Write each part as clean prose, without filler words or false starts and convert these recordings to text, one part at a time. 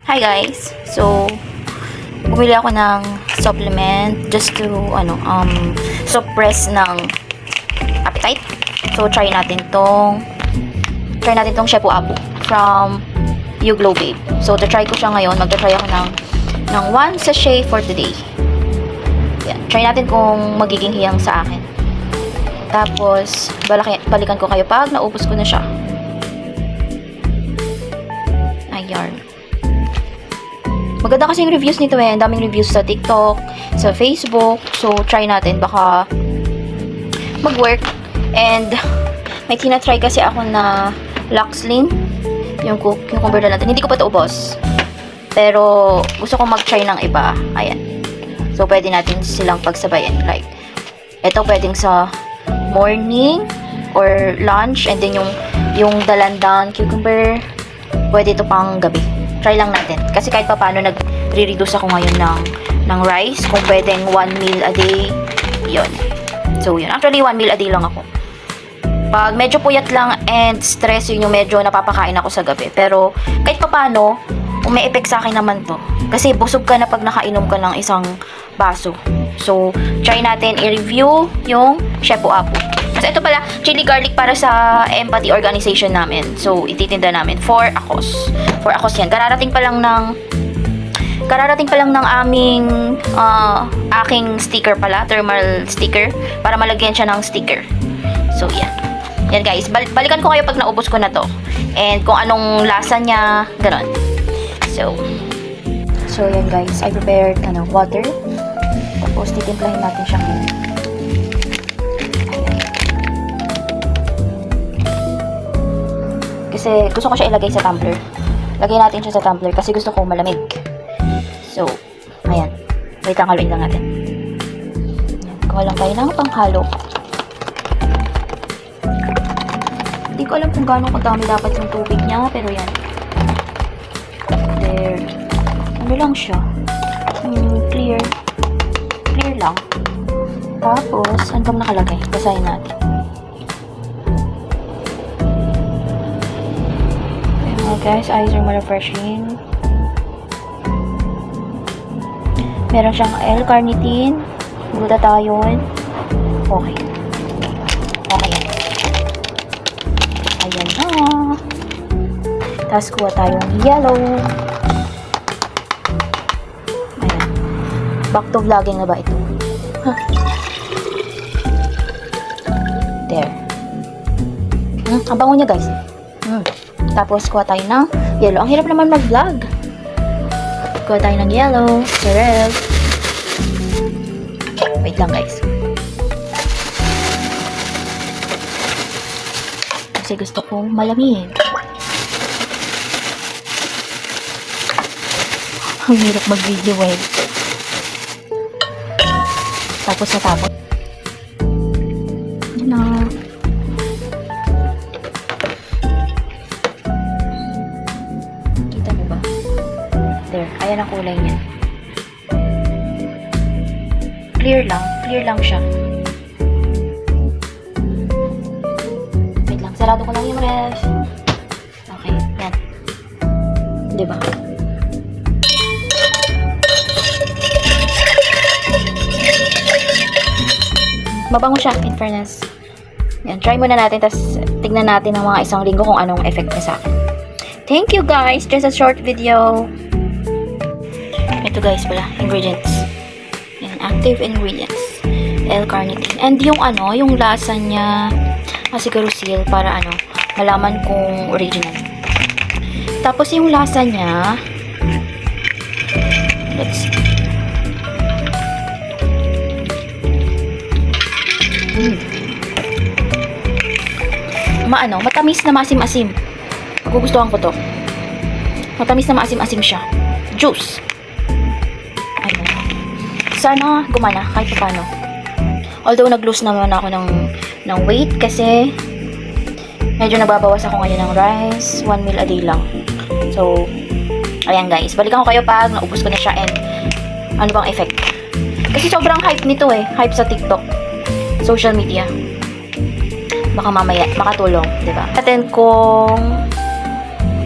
Hi guys! So, bumili ako ng supplement just to, suppress ng appetite. So, try natin tong Shepu Apu from You Glow Babe. So, try ko siya ngayon. Magta-try ako ng 1 sachet for today. Yan. Try natin kung magiging hiyang sa akin. Tapos, balikan ko kayo pag naubos ko na siya. Ayan. Maganda kasi yung reviews nito eh. Ang daming reviews sa TikTok, sa Facebook. So, try natin. Baka mag-work. And, may tinatry kasi ako na Luxlin. Yung converter natin. Hindi ko pa ito ubos. Pero, gusto ko mag-try ng iba. Ayan. So, pwede natin silang pagsabayan. Like, ito pwedeng sa morning or lunch. And then, yung dalandan cucumber, pwede ito pang gabi. Try lang natin. Kasi kahit pa paano nagre-reduce ako ngayon ng rice. Kung pwedeng 1 meal a day, yun. So, yun. Actually, 1 meal a day lang ako. Pag medyo puyat lang and stress, yun yung medyo napapakain ako sa gabi. Pero, kahit pa paano, may effect sa akin naman to. Kasi busog ka na pag nakainom ka ng isang baso. So, try natin i-review yung Shepu Apu. Kasi ito pala, chili garlic para sa empathy organization namin. So, ititinda namin for ACOS. For ACOS yan. Kararating pa lang ng aking sticker pala, thermal sticker, para malagyan siya ng sticker. So, yan. Yan guys, balikan ko kayo pag naubos ko na to. And kung anong lasa niya, gano'n. So yan guys, I prepared water. Tapos titimplahin natin siya ngayon. Kasi gusto ko siya ilagay sa tumbler. Lagay natin siya sa tumbler kasi gusto ko malamig. So, ayan. Wait lang, haluin lang natin. Ayan. Kuha lang tayo ng panghalo. Hindi ko alam kung gaano kadami dapat yung tubig niya, pero yan. There. Ano lang siya? Clear. Clear lang. Tapos, ano bang nakalagay? Basahin natin. Guys, eyes are more refreshing. Meron siyang L-carnitine, glutathione. Okay. Okay yan. Ayan na. Tapos kuha tayong yellow. Ayan. Back to vlogging na ba ito? Huh. There. Ang bango niya guys. Tapos, kuha tayo ng yellow. Ang hirap naman mag-vlog. Kuha tayo ng yellow. Sorel. Wait lang, guys. Kasi gusto kong malamig. Ang hirap mag-video, eh. Tapos, natapos. Yun na. Ayan ang kulay niya. Clear lang siya. Wait lang, sarado ko lang yung ref. Okay, yan. Diba? Mabango siya, in fairness. Yan, try muna natin, tapos tignan natin ng mga isang linggo kung anong effect niya sa akin. Thank you guys! Just a short video. Ito guys pala, ingredients. Yan, active ingredients. L-carnitine. And yung yung lasa niya, siguro seal para malaman kung original. Tapos yung lasa niya, let's see. Matamis na maasim-asim. Gugustuhan ko to. Matamis na maasim-asim siya. Juice. Sana gumana kahit paano. Although nag-lose naman ako ng weight kasi medyo nababawas ako ngayon ng rice. 1 meal a day lang. So, ayan guys. Balikan ko kayo pag naubos ko na siya and ano bang effect. Kasi sobrang hype nito eh. Hype sa TikTok. Social media. Baka mamaya makatulong, diba? Atin kung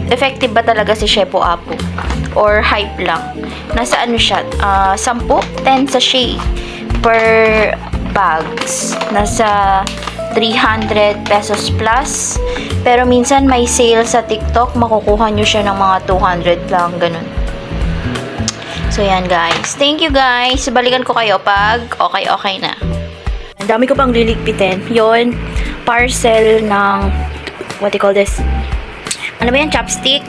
effective ba talaga si Shepu Apu. or hype lang. Nasa ano siya, 10 sachet per bags. Nasa 300 pesos plus. Pero minsan may sale sa TikTok, makukuha nyo siya ng mga 200 lang, ganun. So, yan guys. Thank you guys. Balikan ko kayo pag okay na. Ang dami ko pang liligpitin. Yon, parcel ng, what do you call this? Ano ba yan? Chopstick.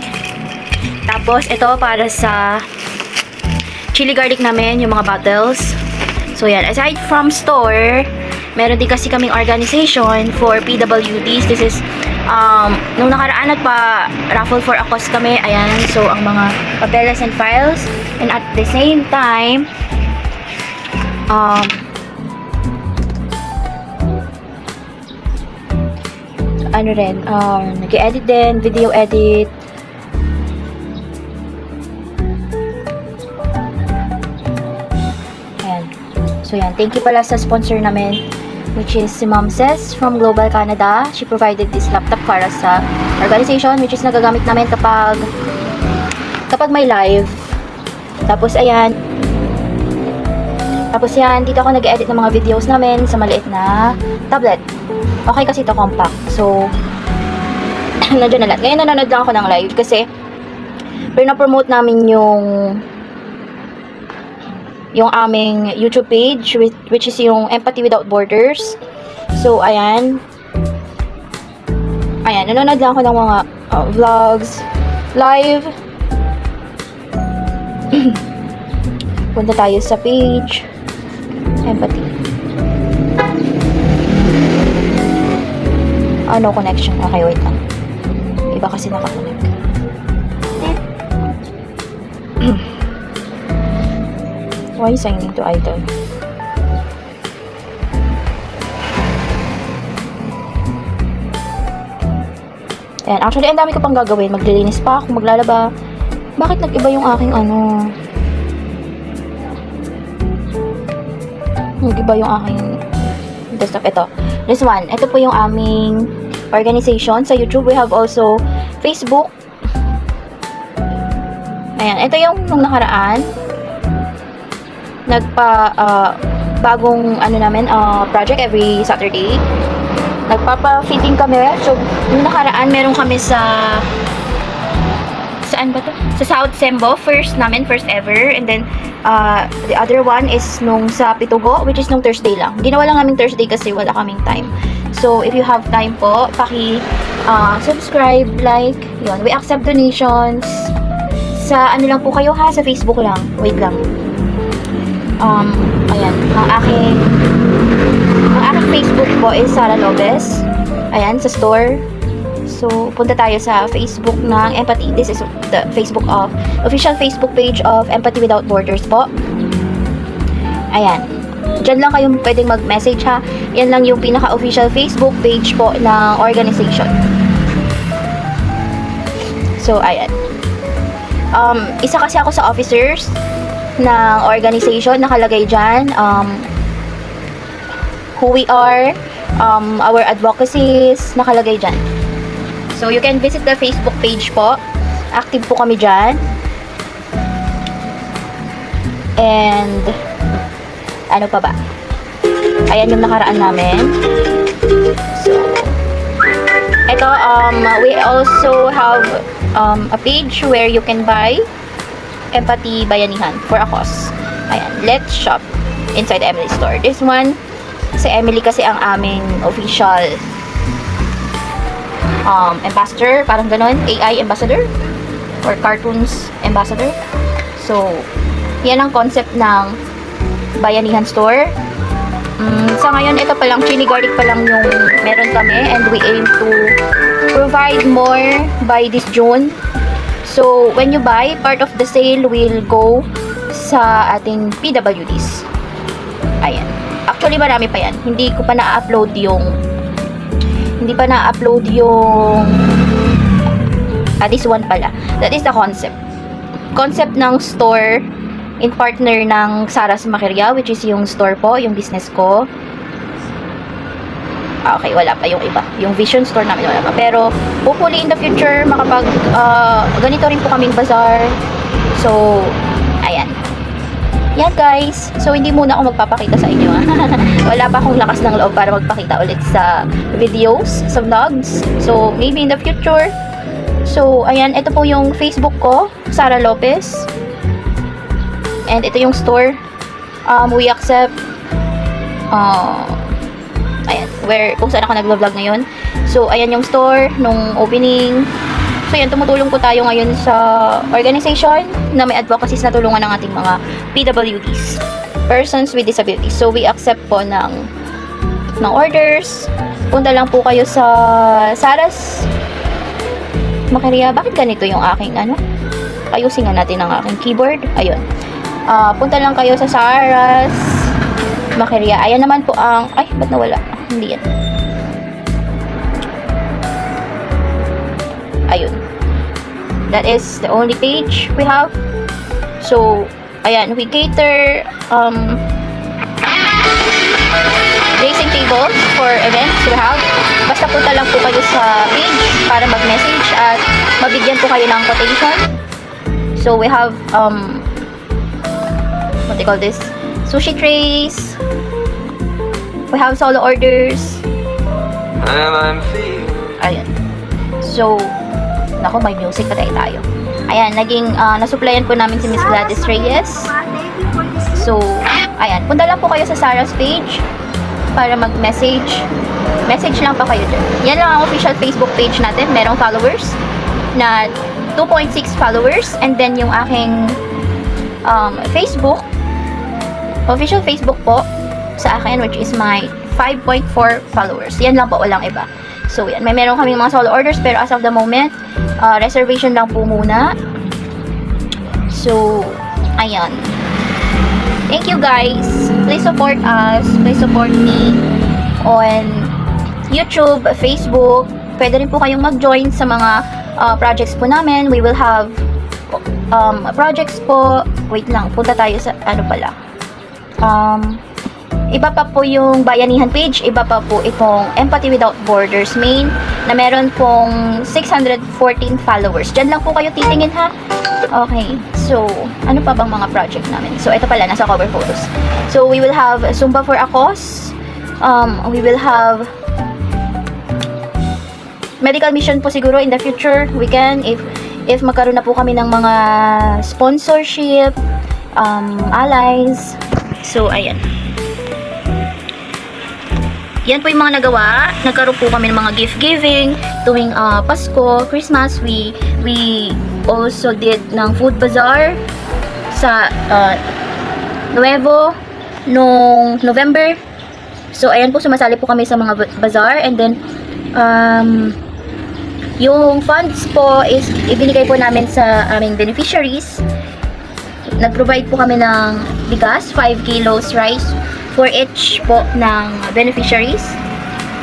Tapos, ito para sa chili garlic namin, yung mga bottles. So, yan. Aside from store, meron din kasi kaming organization for PWDs. This is, nung nakaraan nagpa-raffle for a cause kami. Ayan. So, ang mga papeles and files. And at the same time, ano rin, nag-edit din, video edit. Ayan. So, yan. Thank you pala sa sponsor namin, which is si Mom Ses from Global Canada. She provided this laptop para sa organization, which is nagagamit namin kapag may live. Tapos, ayan. Tapos, yan. Dito ako nag-edit ng mga videos namin sa maliit na tablet. Okay kasi ito, compact. So, nandiyan na lahat. Ngayon, nanonood lang ako ng live kasi pina-promote namin yung aming YouTube page, which is yung Empathy Without Borders. So, ayan. Ayan, nanonood lang ako ng mga vlogs, live. Punta tayo sa page Empathy. No connection. Okay, wait lang. Iba kasi nakakonect. Why is I need to idle? Ayan, actually, ang dami ko pang gagawin. Maglilinis pa ako, maglalaba. Bakit nag-iba yung aking nag-iba yung aking desktop. Ito. This one. Ito po yung aming organization. Sa YouTube, we have also Facebook. Ayan. Ito yung nung nakaraan. Bagong namin, project every Saturday. Nagpapa-fitting kami. So, nung nakaraan, meron kami saan ba to? Sa South Sembo, first ever. And then, the other one is nung sa Pitugo, which is nung Thursday lang. Ginawa lang namin Thursday kasi wala kaming time. So, if you have time po, subscribe, like, yun. We accept donations. Sa ano lang po kayo ha, sa Facebook lang. Wait lang. Ayan. Ang aking Facebook po is Sara Lopez. Ayan, sa store. So, punta tayo sa Facebook ng Empathy. This is the official Facebook page of Empathy Without Borders po. Ayan. Diyan lang kayo pwedeng mag-message ha. Yan lang yung pinaka-official Facebook page po ng organization. So, ayan. Isa kasi ako sa officers ng organization. Nakalagay dyan. Who we are. Our advocacies. Nakalagay dyan. So, you can visit the Facebook page po. Active po kami dyan. And, ano pa ba? Ayan yung nakaraan namin. So, ito, we also have a page where you can buy Empathy Bayanihan for a cause. Ayan, let's shop inside the Emily store. This one, si Emily kasi ang aming official ambassador, parang ganon, AI ambassador or cartoons ambassador. So, yan ang concept ng Bayanihan store. Sa ngayon, ito pa lang, chili garlic pa lang yung meron kami, and we aim to provide more by this June. So, when you buy, part of the sale will go sa ating PWDs. Ayan. Actually, marami pa yan. Hindi pa na-upload yung this one pala. That is the concept. Concept ng store in partner ng Sarah's Maqueria, which is yung store po, yung business ko. Okay, wala pa yung iba. Yung Vision store namin, wala pa. Pero, hopefully in the future, ganito rin po kaming bazaar. So, ayan. Yan guys. So, hindi muna ako magpapakita sa inyo. Wala pa akong lakas ng loob para magpakita ulit sa videos, sa vlogs. So, maybe in the future. So, ayan. Ito po yung Facebook ko, Sara Lopez. And ito yung store. We accept ayan, kung saan ako nag-vlog ngayon. So, ayan yung store nung opening. So, yan, tumutulong po tayo ngayon sa organization na may advocacies na tulungan ng ating mga PWDs, persons with disabilities. So, we accept po ng orders. Punta lang po kayo sa Saras Makiria. Bakit ganito yung aking, ayusin nga natin ang aking keyboard. Ayun. Punta lang kayo sa Saras Makiria. Ayan naman po ang, ay, ba't nawala? Hindi yan. Ayun. That is the only page we have. So, ayan, we cater racing tables for events we have. Basta punta lang po kayo sa page para mag-message at mabigyan po kayo ng quotation. So, we have what do you call this? Sushi trays. We have solo orders. Ayan. So, nako, may music pa tayo. Ayan, naging nasupplyan po namin si Miss Gladys Reyes. So, ayan, punta lang po kayo sa Sarah's page para mag-message. Message lang pa kayo dyan. Yan lang ang official Facebook page natin. Merong followers na 2.6 followers. And then yung aking Facebook, official Facebook po sa akin, which is my 5.4 followers. Yan lang po, walang iba. So, yan. Meron kaming mga solo orders, pero as of the moment, reservation lang po muna. So, ayan. Thank you guys. Please support us. Please support me on YouTube, Facebook. Pwede rin po kayong mag-join sa mga projects po namin. We will have projects po. Wait lang, punta tayo sa, iba pa po yung Bayanihan page, iba pa po itong Empathy Without Borders main na meron pong 614 followers. Diyan lang po kayo titingin ha. Okay, so ano pa bang mga project namin? So ito pala, nasa cover photos. So we will have Zumba for a Cause. We will have medical mission po siguro in the future. We can, if magkaroon na po kami ng mga sponsorship, allies. So ayan. Yan po yung mga nagawa. Nagkaroon po kami ng mga gift giving tuwing Pasko, Christmas. We also did ng food bazaar sa Nuevo noong November. So ayan po, sumasali po kami sa mga bazaar. And then yung funds po is ibinigay po namin sa aming beneficiaries. Nag-provide po kami ng bigas, 5 kilos rice for each po ng beneficiaries.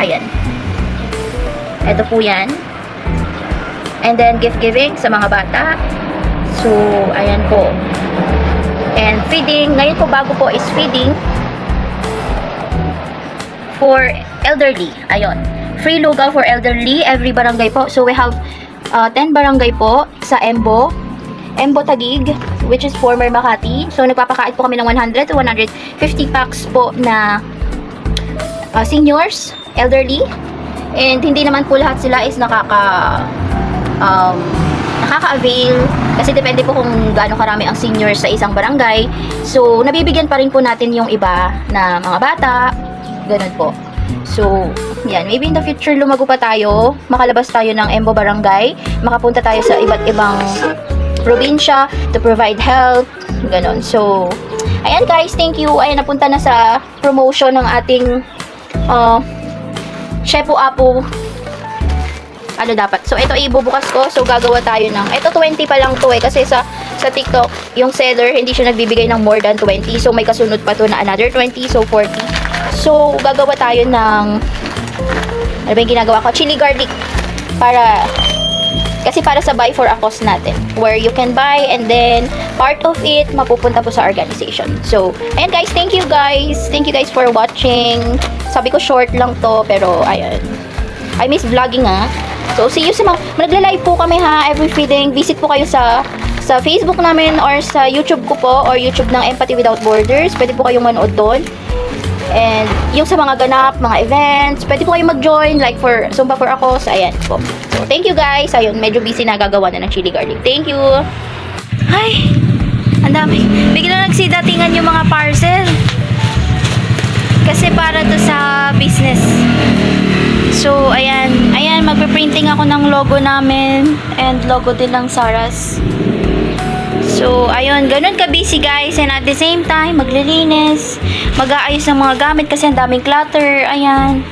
Ayan. Ito po yan. And then, gift giving sa mga bata. So, ayan po. And feeding. Ngayon po, bago po is feeding for elderly. Ayun. Free lugaw for elderly. Every barangay po. So, we have 10 barangay po sa Embo Taguig, which is former Makati. So, nagpapakain po kami ng 100 to 150 packs po na seniors, elderly. And hindi naman po lahat sila is nakaka-avail. Kasi depende po kung gaano karami ang seniors sa isang barangay. So, nabibigyan pa rin po natin yung iba na mga bata. Ganun po. So, yan. Maybe in the future, lumago pa tayo. Makalabas tayo ng Embo Barangay. Makapunta tayo sa iba't ibang probinsya to provide help, ganon. So, ayan guys, thank you. Ayan, napunta na sa promotion ng ating Shepu Apu. Ano dapat? So, ito ibubukas ko. So, gagawa tayo ng, ito 20 pa lang to kasi sa TikTok, yung seller, hindi siya nagbibigay ng more than 20. So, may kasunod pa to na another 20. So, 40. So, gagawa tayo ng, ano ba yung ginagawa ko? Chili garlic. Kasi para sa buy for a cause natin, where you can buy and then part of it mapupunta po sa organization. So, ayan guys, thank you guys for watching. Sabi ko short lang to, pero ayan, I miss vlogging ha. So, see you sa mga nagla-live po kami ha, every feeding. Visit po kayo sa sa Facebook namin or sa YouTube ko po or YouTube ng Empathy Without Borders. Pwede po kayong manood doon. And yung sa mga ganap, mga events, pwede po kayong mag-join like for Zumba for Akos. Ayan po. So, thank you guys. Ayun, medyo busy na gagawa na ng chili garlic. Thank you. Ay, ang dami. Bigla nagsidatingan yung mga parcel. Kasi para to sa business. So, ayan. Ayan, magpe-printing ako ng logo namin. And logo din ng Saras. So, ayun. Ganun ka-busy guys. And at the same time, maglilinis. Mag-aayos ng mga gamit kasi ang daming clutter. Ayan.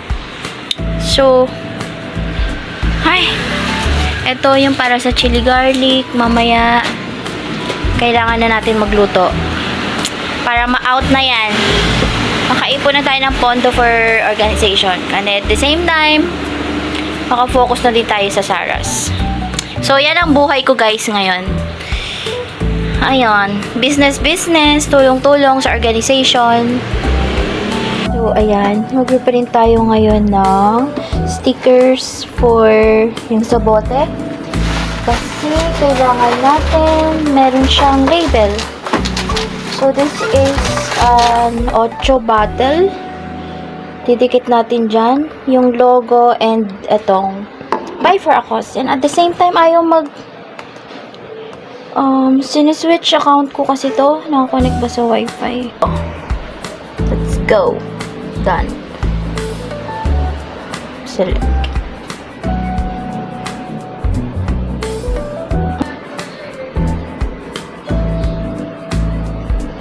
So, ay. Ito yung para sa chili garlic. Mamaya, kailangan na natin magluto. Para ma-out na yan. Makaipon na tayo ng pondo for organization. And at the same time, makafocus na din tayo sa Saras. So, yan ang buhay ko guys ngayon. Ayun. Business, tulong-tulong sa organization. So, ayan. Mag-print tayo ngayon ng stickers for yung sa bote. Kasi, kailangan natin meron siyang label. So, this is an 8 bottle. Didikit natin dyan yung logo and itong buy for Akos. And at the same time, ayaw siniswitch account ko kasi to. Nakakonect ba sa wifi? Oh. Let's go. Done. Select.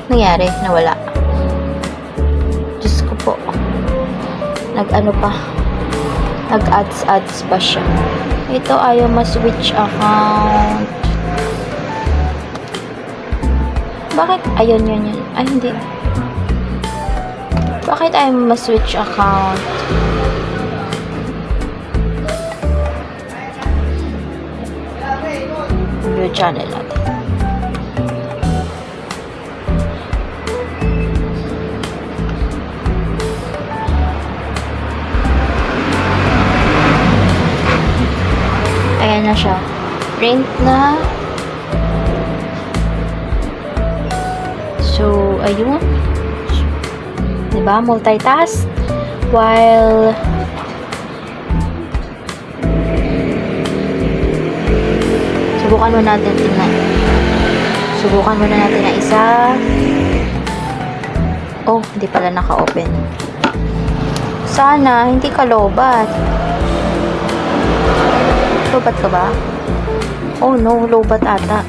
Nangyari, nawala. Diyos ko po. Nag-ano pa. Nag-ads ba siya? Ito ayaw ma-switch account. Bakit? Ayun, yun. Ay, hindi. Bakit ayaw ma-switch account? Blue channel natin. Ayan na siya. Print na. So, ayun. Diba? Multitask. While subukan mo natin tingnan. Subukan muna natin na isa. Oh, hindi pala naka-open. Sana, hindi ka lobat. Lobat ka ba? Oh no, lobat ata.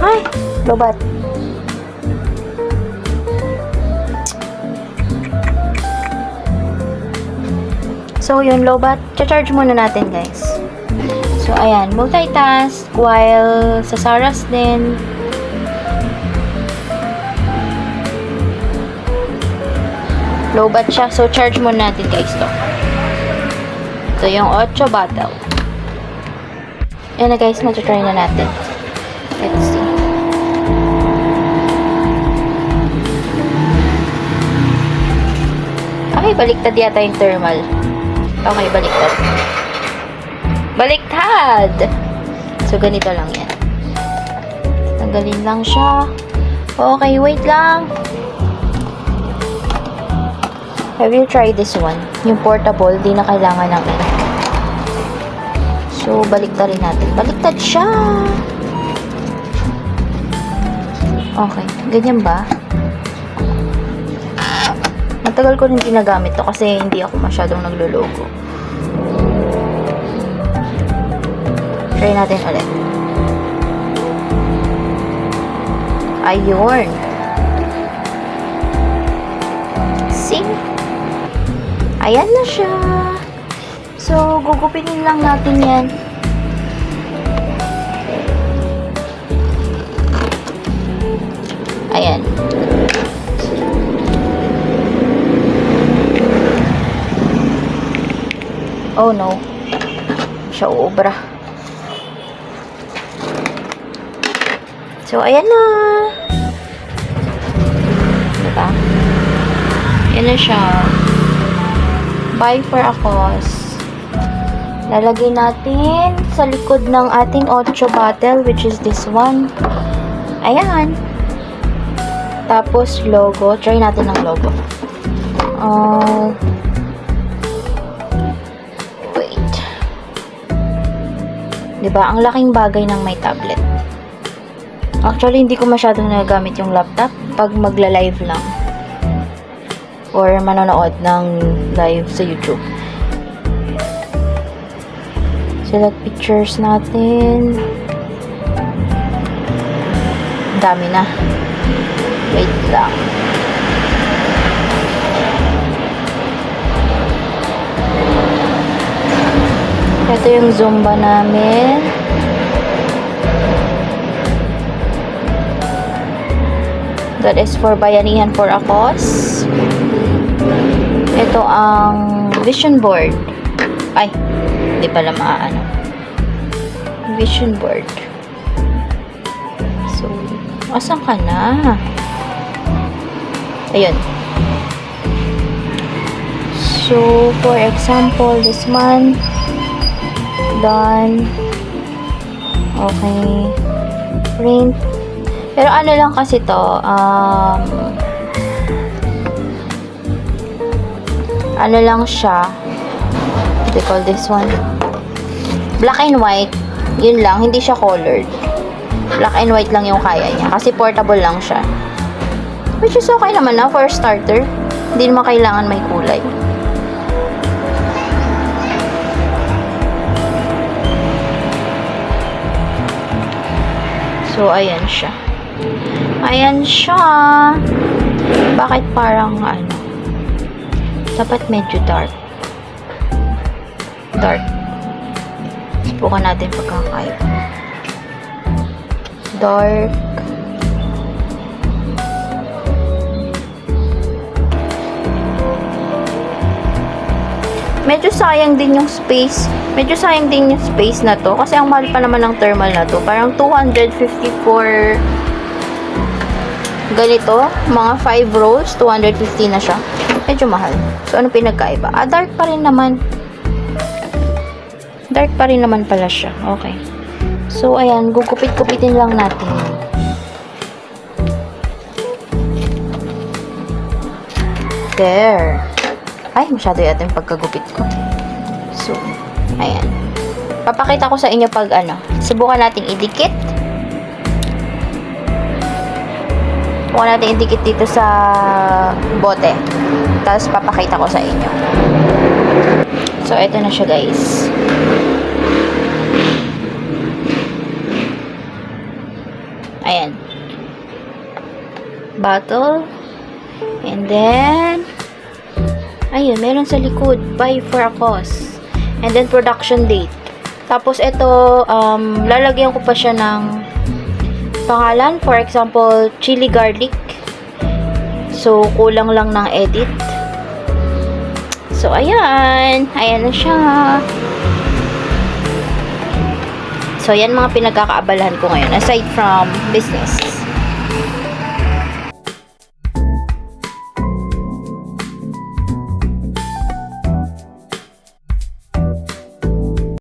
Ay, lobat. So, yun, lobat. Cha-charge muna natin, guys. So, ayan. Multitask while sa Saras din. Lobat siya. So, charge muna natin, guys, to. Ito yung 8 bottle. Ayan na, guys. Mag-try na natin. Let's see. Okay, baliktad yata yung thermal. Okay, baliktad. Baliktad! So, ganito lang yan. Tanggalin lang siya. Okay, wait lang. Have you tried this one? Yung portable, di na kailangan ng ink. So, baliktad rin natin. Baliktad siya! Okay, ganyan ba? Matagal ko rin ginagamit to kasi hindi ako masyadong naglologo. Try natin ulit. Ayun. See? Ayan na siya. So, gugupinin lang natin yan. Ayan. Oh no. Siya uubra. So, ayan na. Diba? Ayan na siya. Buy for Akos. Lalagay natin sa likod ng ating 8 bottle, which is this one. Ayan. Tapos, logo. Try natin ng logo. Wait. Diba? Ang laking bagay ng may tablet. Actually, hindi ko masyadong nagagamit yung laptop pag magla-live lang. Or manonood ng live sa YouTube. Select pictures natin. Dami na. Wait lang. Ito yung Zumba namin. That is for Bayanihan for Akos. Ito ang vision board. Ay, hindi pala maaano. Vision board. So, asan ka na? Ayun. So, for example, this one. Done. Okay. Print. Pero ano lang kasi to, ano lang siya, what do you call this one? Black and white, yun lang, hindi siya colored. Black and white lang yung kaya niya, kasi portable lang siya. Which is okay naman na, for starter. Hindi naman kailangan may kulay. So, ayan siya. Ayan siya. Bakit parang ano? Dapat medyo dark. Dark. Subukan natin pagkakaiba. Dark. Medyo sayang din yung space. Medyo sayang din yung space na to. Kasi ang mahal pa naman ng thermal na to. Parang 254 ganito. Mga 5 rolls. 250 na siya. Medyo mahal. So, ano pinagkaiba? Dark pa rin naman. Dark pa rin naman pala siya. Okay. So, ayan. Gugupit-gupitin lang natin. There. Ay, masyado yata yung pagkagupit ko. So, ayan. Papakita ko sa inyo pag ano. Subukan nating idikit. Subukan nating idikit dito sa bote. Tapos, papakita ko sa inyo. So, ito na siya, guys. Ayan. Bottle. And then, ayun, meron sa likod, buy for a cause. And then, production date. Tapos, ito, lalagyan ko pa siya ng pangalan. For example, chili garlic. So, kulang lang ng edit. So, ayan. Ayan na siya. So, yan mga pinagkakaabalahan ko ngayon. Aside from business.